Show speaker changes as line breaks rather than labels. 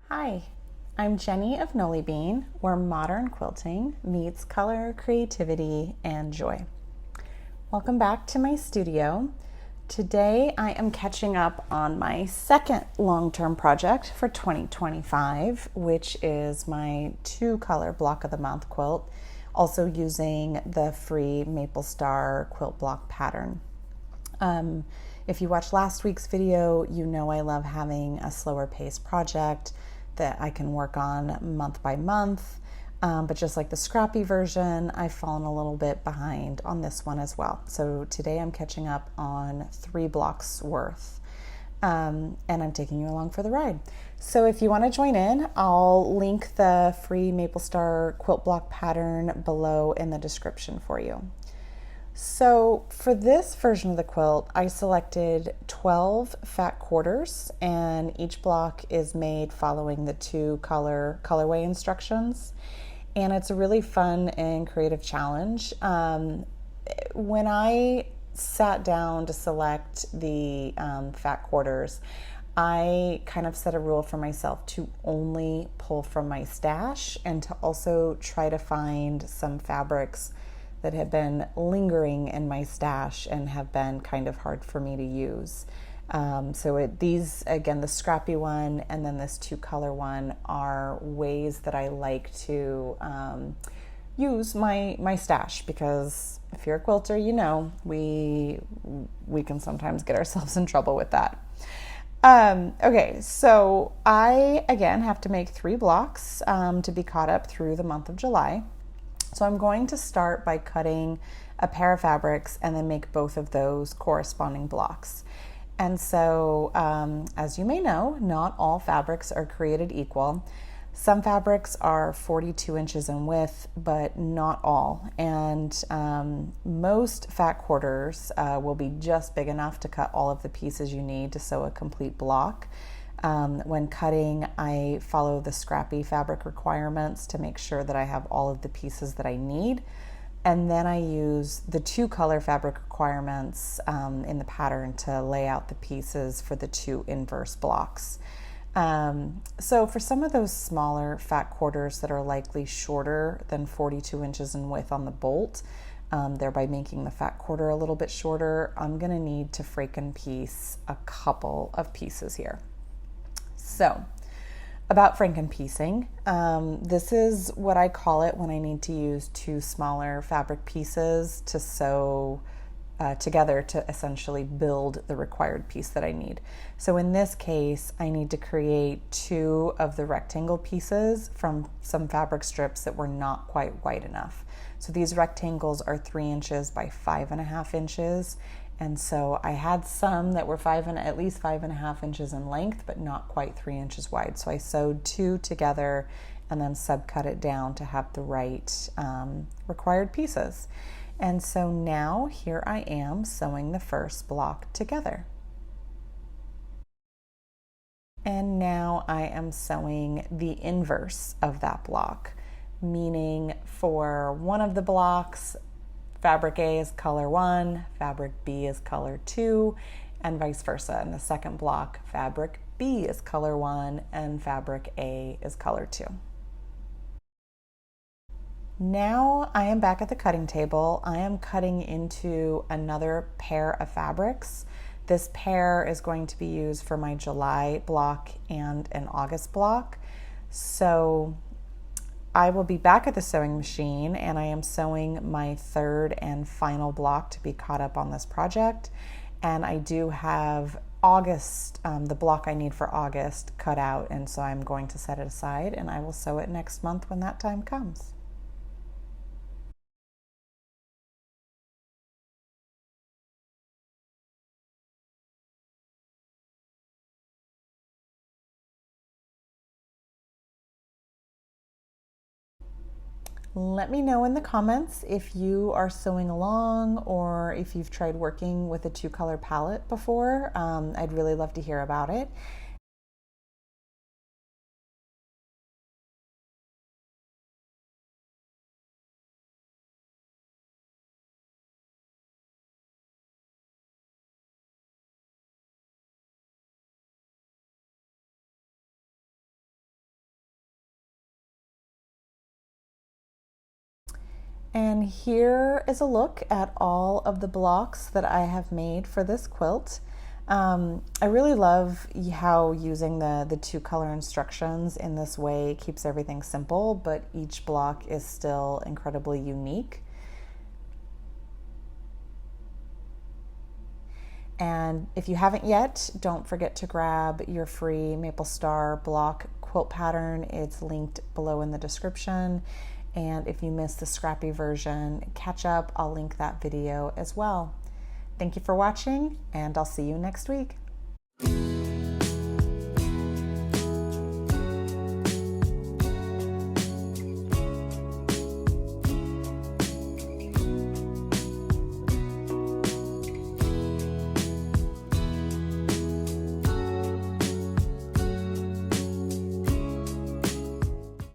Hi, I'm Jenny of NollieBean, where modern quilting meets color, creativity, and joy. Welcome back to my studio. Today I am catching up on my second long-term project for 2025, which is my 2-color block of the month quilt, also using the free Maple Star quilt block pattern. If you watched last week's video, you know I love having a slower paced project that I can work on month by month. But just like the scrappy version, I've fallen a little bit behind on this one as well. So today I'm catching up on 3 blocks worth. And I'm taking you along for the ride. So if you want to join in, I'll link the free Maple Star quilt block pattern below in the description for you. So for this version of the quilt, I selected 12 fat quarters, and each block is made following the 2-colorway instructions. And it's a really fun and creative challenge. When I sat down to select the fat quarters, I kind of set a rule for myself to only pull from my stash and to also try to find some fabrics that have been lingering in my stash and have been kind of hard for me to use. These, again, the scrappy one and then this 2-color one are ways that I like to use my stash, because if you're a quilter, you know we can sometimes get ourselves in trouble with that. Okay, so I again have to make 3 blocks to be caught up through the month of July. So I'm going to start by cutting a pair of fabrics and then make both of those corresponding blocks. And so, as you may know, not all fabrics are created equal. Some fabrics are 42 inches in width, but not all. And most fat quarters will be just big enough to cut all of the pieces you need to sew a complete block. When cutting, I follow the scrappy fabric requirements to make sure that I have all of the pieces that I need. And then I use the 2-color fabric requirements in the pattern to lay out the pieces for the 2 inverse blocks. So for some of those smaller fat quarters that are likely shorter than 42 inches in width on the bolt, thereby making the fat quarter a little bit shorter, I'm going to need to freaking piece a couple of pieces here. So, about franken-piecing, this is what I call it when I need to use 2 smaller fabric pieces to sew together to essentially build the required piece that I need. So in this case, I need to create 2 of the rectangle pieces from some fabric strips that were not quite wide enough. So these rectangles are 3 inches by 5.5 inches. And so I had some that were at least 5.5 inches in length, but not quite 3 inches wide. So I sewed 2 together and then subcut it down to have the right required pieces. And so now here I am sewing the first block together. And now I am sewing the inverse of that block, meaning for one of the blocks, fabric A is color 1, fabric B is color 2, and vice versa. In the second block, fabric B is color 1 and fabric A is color 2. Now I am back at the cutting table. I am cutting into another pair of fabrics. This pair is going to be used for my July block and an August block. So I will be back at the sewing machine, and I am sewing my 3rd and final block to be caught up on this project. And I do have August, the block I need for August, cut out, and so I'm going to set it aside and I will sew it next month when that time comes. Let me know in the comments if you are sewing along or if you've tried working with a 2-color palette before. I'd really love to hear about it. And here is a look at all of the blocks that I have made for this quilt. I really love how using the two color instructions in this way keeps everything simple, but each block is still incredibly unique. And if you haven't yet, don't forget to grab your free Maple Star block quilt pattern. It's linked below in the description. And if you missed the scrappy version, catch up. I'll link that video as well. Thank you for watching, and I'll see you next week.